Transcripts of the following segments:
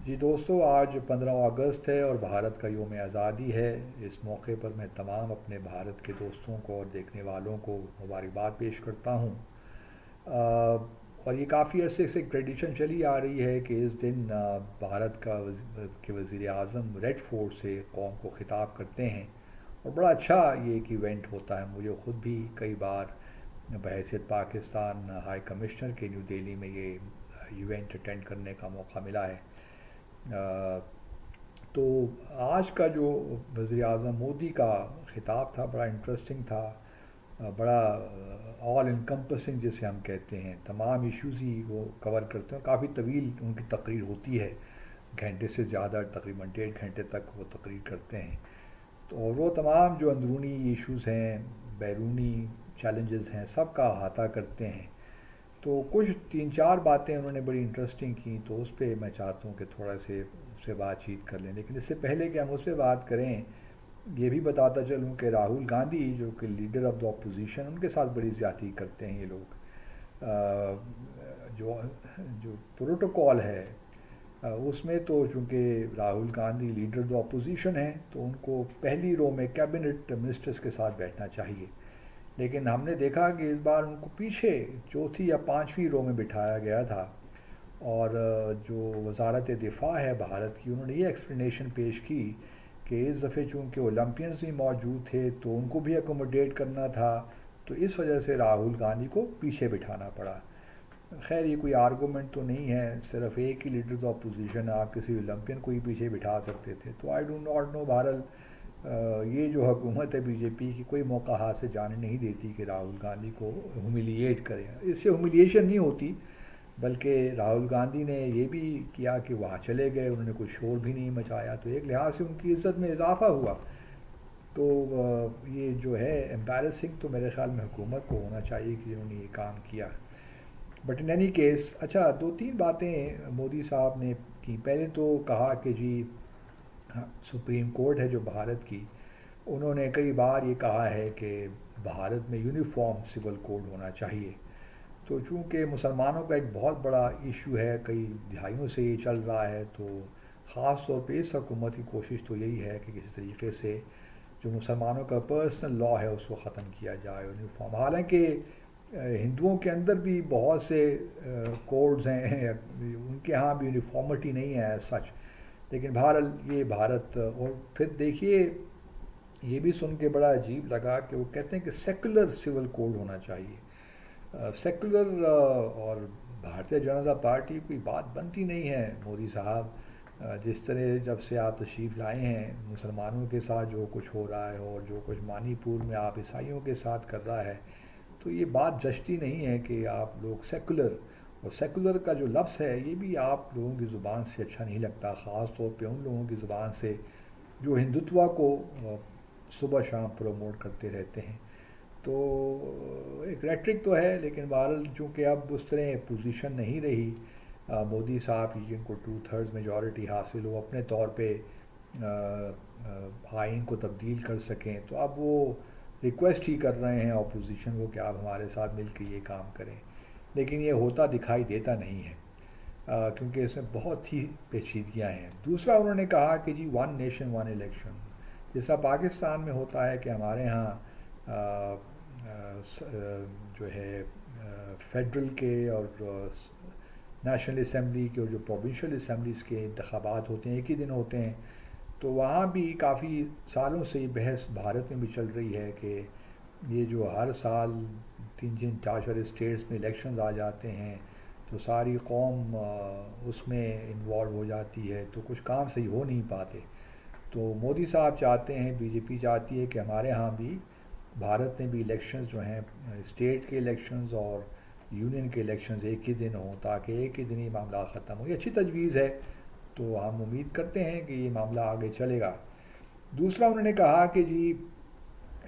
جی دوستو، آج 15 اگست ہے اور بھارت کا یوم آزادی ہے۔ اس موقع پر میں تمام اپنے بھارت کے دوستوں کو اور دیکھنے والوں کو مبارکباد پیش کرتا ہوں۔ اور یہ کافی عرصے سے ایک ٹریڈیشن چلی آ رہی ہے کہ اس دن بھارت کے وزیر اعظم ریڈ فورٹ سے قوم کو خطاب کرتے ہیں، اور بڑا اچھا یہ ایک ایونٹ ہوتا ہے۔ مجھے خود بھی کئی بار بحیثیت پاکستان ہائی کمشنر کے نیو دہلی میں یہ ایونٹ اٹینڈ کرنے کا موقع ملا ہے۔ آ، تو آج کا جو وزیر اعظم مودی کا خطاب تھا بڑا انٹرسٹنگ تھا، بڑا آل انکمپسنگ جسے ہم کہتے ہیں، تمام ایشوز ہی وہ کور کرتے ہیں۔ کافی طویل ان کی تقریر ہوتی ہے، گھنٹے سے زیادہ، تقریباً 1.5 گھنٹے تک وہ تقریر کرتے ہیں۔ تو اور وہ تمام جو اندرونی ایشوز ہیں، بیرونی چیلنجز ہیں، سب کا احاطہ کرتے ہیں۔ تو کچھ 3 4 باتیں انہوں نے بڑی انٹرسٹنگ کی، تو اس پہ میں چاہتا ہوں کہ تھوڑا سے اس سے بات چیت کر لیں۔ لیکن اس سے پہلے کہ ہم اس پہ بات کریں، یہ بھی بتاتا چلوں کہ راہل گاندھی جو کہ لیڈر آف دا اپوزیشن، ان کے ساتھ بڑی زیادتی کرتے ہیں یہ لوگ۔ جو جو پروٹوکول ہے اس میں تو چونکہ Rahul Gandhi leader of the opposition ہیں، تو ان کو پہلی رو میں کیبنٹ منسٹرز کے ساتھ بیٹھنا چاہیے۔ لیکن ہم نے دیکھا کہ اس بار ان کو پیچھے چوتھی یا پانچویں رو میں بٹھایا گیا تھا، اور جو وزارت دفاع ہے بھارت کی، انہوں نے یہ ایکسپلینیشن پیش کی کہ اس دفعہ چونکہ اولمپئنز بھی موجود تھے تو ان کو بھی اکوموڈیٹ کرنا تھا، تو اس وجہ سے راہل گاندھی کو پیچھے بٹھانا پڑا۔ خیر یہ کوئی آرگومنٹ تو نہیں ہے، صرف ایک ہی لیڈر آف اپوزیشن، آپ کسی اولمپئن کو ہی پیچھے بٹھا سکتے تھے۔ تو آئی ڈو ناٹ نو، بہرحال یہ جو حکومت ہے بی جے پی کی، کوئی موقع ہاتھ سے جانے نہیں دیتی کہ راہل گاندھی کو ہیوملیٹ کرے۔ اس سے ہیوملیشن نہیں ہوتی، بلکہ راہل گاندھی نے یہ بھی کیا کہ وہاں چلے گئے، انہوں نے کوئی شور بھی نہیں مچایا، تو ایک لحاظ سے ان کی عزت میں اضافہ ہوا۔ تو یہ جو ہے امبیرسنگ تو میرے خیال میں حکومت کو ہونا چاہیے کہ انہوں نے یہ کام کیا۔ بٹ ان اینی کیس، اچھا 2 3 باتیں مودی صاحب نے کی۔ پہلے تو کہا کہ جی سپریم کورٹ ہے جو بھارت کی، انہوں نے کئی بار یہ کہا ہے کہ بھارت میں یونیفارم سول کوڈ ہونا چاہیے۔ تو چونکہ مسلمانوں کا ایک بہت بڑا ایشو ہے، کئی دہائیوں سے یہ چل رہا ہے، تو خاص طور پہ اس حکومت کی کوشش تو یہی ہے کہ کسی طریقے سے جو مسلمانوں کا پرسنل لا ہے اس کو ختم کیا جائے، یونیفارم۔ حالانکہ ہندوؤں کے اندر بھی بہت سے کوڈز ہیں، ان کے ہاں بھی یونیفارمٹی نہیں ہے سچ، لیکن بہرحال یہ بھارت۔ اور پھر دیکھیے، یہ بھی سن کے بڑا عجیب لگا کہ وہ کہتے ہیں کہ سیکولر سول کوڈ ہونا چاہیے۔ سیکولر اور بھارتیہ جنتا پارٹی کوئی بات بنتی نہیں ہے مودی صاحب۔ جس طرح جب سے آپ تشریف لائے ہیں، مسلمانوں کے ساتھ جو کچھ ہو رہا ہے اور جو کچھ منی پور میں آپ عیسائیوں کے ساتھ کر رہا ہے، تو یہ بات جچتی نہیں ہے کہ آپ لوگ سیکولر، اور سیکولر کا جو لفظ ہے یہ بھی آپ لوگوں کی زبان سے اچھا نہیں لگتا، خاص طور پہ ان لوگوں کی زبان سے جو ہندوتوا کو صبح شام پروموٹ کرتے رہتے ہیں۔ تو ایک ریٹرک تو ہے، لیکن بہرحال چونکہ اب اس طرح پوزیشن نہیں رہی مودی صاحب کی کہ ان کو 2/3 میجورٹی حاصل ہو، اپنے طور پہ آئین کو تبدیل کر سکیں، تو اب وہ ریکویسٹ ہی کر رہے ہیں اپوزیشن کو کہ آپ ہمارے ساتھ مل کے یہ کام کریں، لیکن یہ ہوتا دکھائی دیتا نہیں ہے، کیونکہ اس میں بہت ہی پیچیدگیاں ہیں۔ دوسرا انہوں نے کہا کہ جی ون نیشن ون الیکشن، جس طرح پاکستان میں ہوتا ہے کہ ہمارے ہاں جو ہے فیڈرل کے اور نیشنل اسمبلی کے اور جو پروونشل اسمبلیز کے انتخابات ہوتے ہیں ایک ہی دن ہوتے ہیں، تو وہاں بھی کافی سالوں سے یہ بحث بھارت میں بھی چل رہی ہے کہ یہ جو ہر سال 3 4 اسٹیٹس میں الیکشنز آ جاتے ہیں تو ساری قوم اس میں انوالو ہو جاتی ہے، تو کچھ کام صحیح ہو نہیں پاتے۔ تو مودی صاحب چاہتے ہیں، بی جے پی چاہتی ہے کہ ہمارے ہاں بھی بھارت میں بھی الیکشنز جو ہیں، اسٹیٹ کے الیکشنز اور یونین کے الیکشنز ایک ہی دن ہوں، تاکہ ایک ہی دن یہ معاملہ ختم ہو۔ یہ اچھی تجویز ہے، تو ہم امید کرتے ہیں کہ یہ معاملہ آگے چلے گا۔ دوسرا انہوں نے کہا کہ جی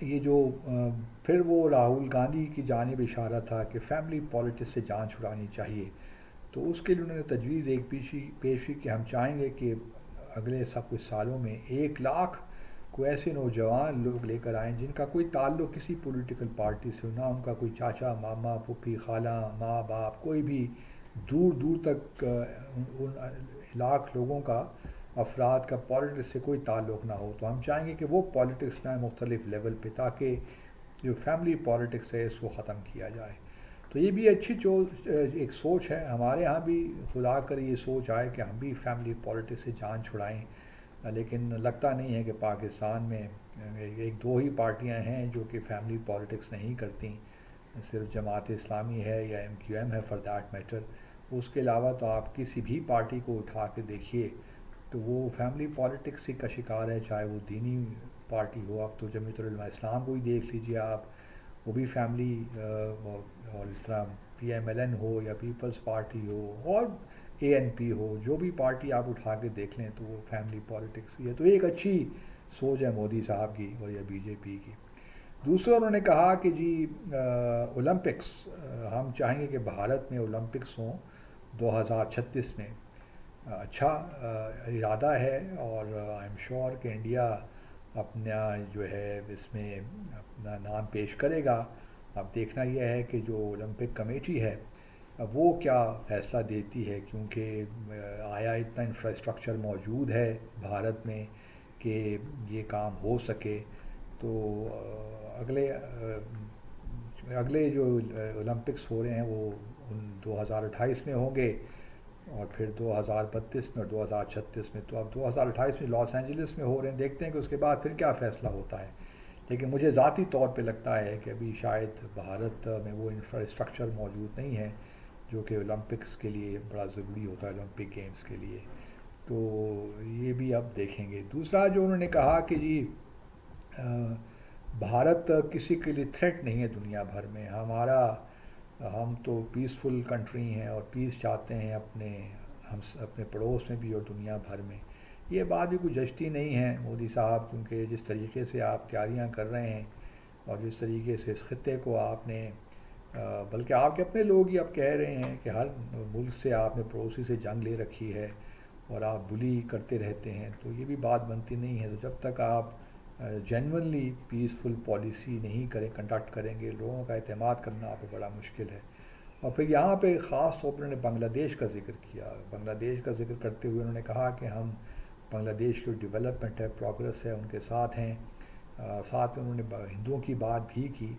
یہ جو پھر وہ راہل گاندھی کی جانب اشارہ تھا کہ فیملی پالیٹکس سے جان چھڑانی چاہیے، تو اس کے لیے انہوں نے تجویز ایک پیش کی کہ ہم چاہیں گے کہ اگلے سب کچھ سالوں میں 1 لاکھ کو ایسے نوجوان لوگ لے کر آئیں جن کا کوئی تعلق کسی پولیٹیکل پارٹی سے ہو، نہ ان کا کوئی چاچا ماما پھوپھی خالہ ماں باپ کوئی بھی دور دور تک ان لاکھ لوگوں کا، افراد کا پالیٹکس سے کوئی تعلق نہ ہو. تو ہم چاہیں گے کہ وہ پالیٹکس میں مختلف لیول پہ، تاکہ جو فیملی پالیٹکس ہے اس کو ختم کیا جائے. تو یہ بھی اچھی ایک سوچ ہے. ہمارے ہاں بھی خدا کر یہ سوچ آئے کہ ہم بھی فیملی پالیٹکس سے جان چھڑائیں، لیکن لگتا نہیں ہے کہ پاکستان میں ایک دو ہی پارٹیاں ہیں جو کہ فیملی پالیٹکس نہیں کرتیں، صرف جماعت اسلامی ہے یا MQM ہے فار دیٹ میٹر. اس کے علاوہ تو آپ کسی بھی پارٹی کو اٹھا کے دیکھیے تو وہ فیملی پالیٹکس ہی کا شکار ہے، چاہے وہ دینی پارٹی ہو. اب تو جمعیت العلماء اسلام کو ہی دیکھ لیجیے آپ، وہ بھی فیملی، اور اس طرح PMLN ہو یا پیپلز پارٹی ہو اور ANP ہو، جو بھی پارٹی آپ اٹھا کے دیکھ لیں تو وہ فیملی پالیٹکس ہی ہے. تو ایک اچھی سوچ ہے مودی صاحب کی اور یا BJP کی. دوسرا انہوں نے کہا کہ جی اولمپکس، ہم چاہیں گے کہ بھارت میں اولمپکس ہوں 2036 میں. اچھا ارادہ ہے، اور آئی ایم شیور کہ انڈیا اپنا جو ہے اس میں اپنا نام پیش کرے گا. اب دیکھنا یہ ہے کہ جو اولمپک کمیٹی ہے وہ کیا فیصلہ دیتی ہے، کیونکہ آیا اتنا انفراسٹرکچر موجود ہے بھارت میں کہ یہ کام ہو سکے. تو اگلے جو اولمپکس ہو رہے ہیں وہ 2028 میں ہوں گے، اور پھر 2032 میں اور 2036 میں. تو اب 2028 میں لاس اینجلس میں ہو رہے ہیں، دیکھتے ہیں کہ اس کے بعد پھر کیا فیصلہ ہوتا ہے. لیکن مجھے ذاتی طور پہ لگتا ہے کہ ابھی شاید بھارت میں وہ انفراسٹرکچر موجود نہیں ہے جو کہ اولمپکس کے لیے بڑا ضروری ہوتا ہے، اولمپک گیمز کے لیے. تو یہ بھی اب دیکھیں گے. دوسرا جو انہوں نے کہا کہ جی بھارت کسی کے لیے تھریٹ نہیں ہے دنیا بھر میں. ہم تو پیسفل کنٹری ہیں اور پیس چاہتے ہیں اپنے پڑوس میں بھی اور دنیا بھر میں. یہ بات بھی کوئی جچتی نہیں ہے مودی صاحب، کیونکہ جس طریقے سے آپ تیاریاں کر رہے ہیں اور جس طریقے سے اس خطے کو آپ نے، بلکہ آپ کے اپنے لوگ ہی اب کہہ رہے ہیں کہ ہر ملک سے آپ نے پڑوسی سے جنگ لے رکھی ہے اور آپ بلی کرتے رہتے ہیں. تو یہ بھی بات بنتی نہیں ہے. تو جب تک آپ جینونلی پیسفل پالیسی نہیں کنڈکٹ کریں گے، لوگوں کا اعتماد کرنا آپ کو بڑا مشکل ہے. اور پھر یہاں پہ خاص طور پر انہوں نے بنگلہ دیش کا ذکر کیا. بنگلہ دیش کا ذکر کرتے ہوئے انہوں نے کہا کہ ہم بنگلہ دیش کی ڈیولپمنٹ ہے، پروگرس ہے، ان کے ساتھ ہیں. ساتھ میں انہوں نے ہندوؤں کی بات بھی کی،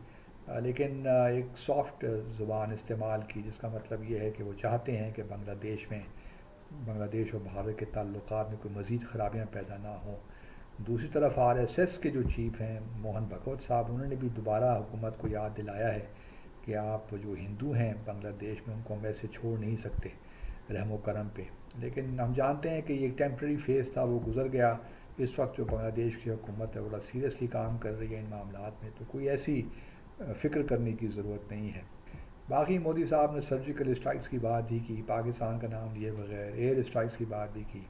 لیکن ایک سافٹ زبان استعمال کی، جس کا مطلب یہ ہے کہ وہ چاہتے ہیں کہ بنگلہ دیش اور بھارت کے تعلقات میں کوئی مزید خرابیاں پیدا نہ ہوں. دوسری طرف RSS کے جو چیف ہیں موہن بھگوت صاحب، انہوں نے بھی دوبارہ حکومت کو یاد دلایا ہے کہ آپ جو ہندو ہیں بنگلہ دیش میں ان کو ہم ویسے چھوڑ نہیں سکتے رحم و کرم پہ. لیکن ہم جانتے ہیں کہ یہ ایک ٹیمپرری فیز تھا، وہ گزر گیا. اس وقت جو بنگلہ دیش کی حکومت ہے بڑا سیریسلی کام کر رہی ہے ان معاملات میں، تو کوئی ایسی فکر کرنے کی ضرورت نہیں ہے. باقی مودی صاحب نے سرجیکل اسٹرائکس کی بات بھی کی، پاکستان کا نام لیے بغیر ایئر اسٹرائکس کی بات بھی کی.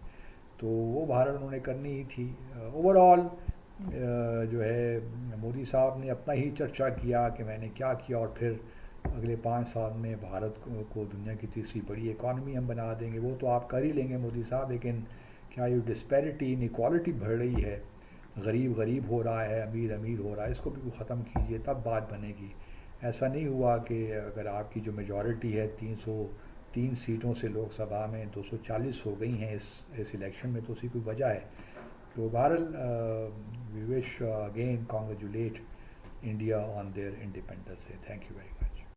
تو وہ بھارت انہوں نے کرنی ہی تھی. اوور آل جو ہے مودی صاحب نے اپنا ہی چرچا کیا کہ میں نے کیا کیا، اور پھر اگلے 5 سال میں بھارت کو دنیا کی تیسری بڑی اکانومی ہم بنا دیں گے. وہ تو آپ کر ہی لیں گے مودی صاحب، لیکن کیا یہ ڈسپیرٹی انیکوالٹی بڑھ رہی ہے، غریب ہو رہا ہے، امیر ہو رہا ہے، اس کو بھی ختم کیجیے، تب بات بنے گی. ایسا نہیں ہوا کہ اگر آپ کی جو میجورٹی ہے 303 سیٹوں سے لوک سبھا میں 240 ہو گئی ہیں اس الیکشن میں، تو اسی کوئی وجہ ہے. تو بہرحال we wish again congratulate India on their Independence Day. Thank you very much.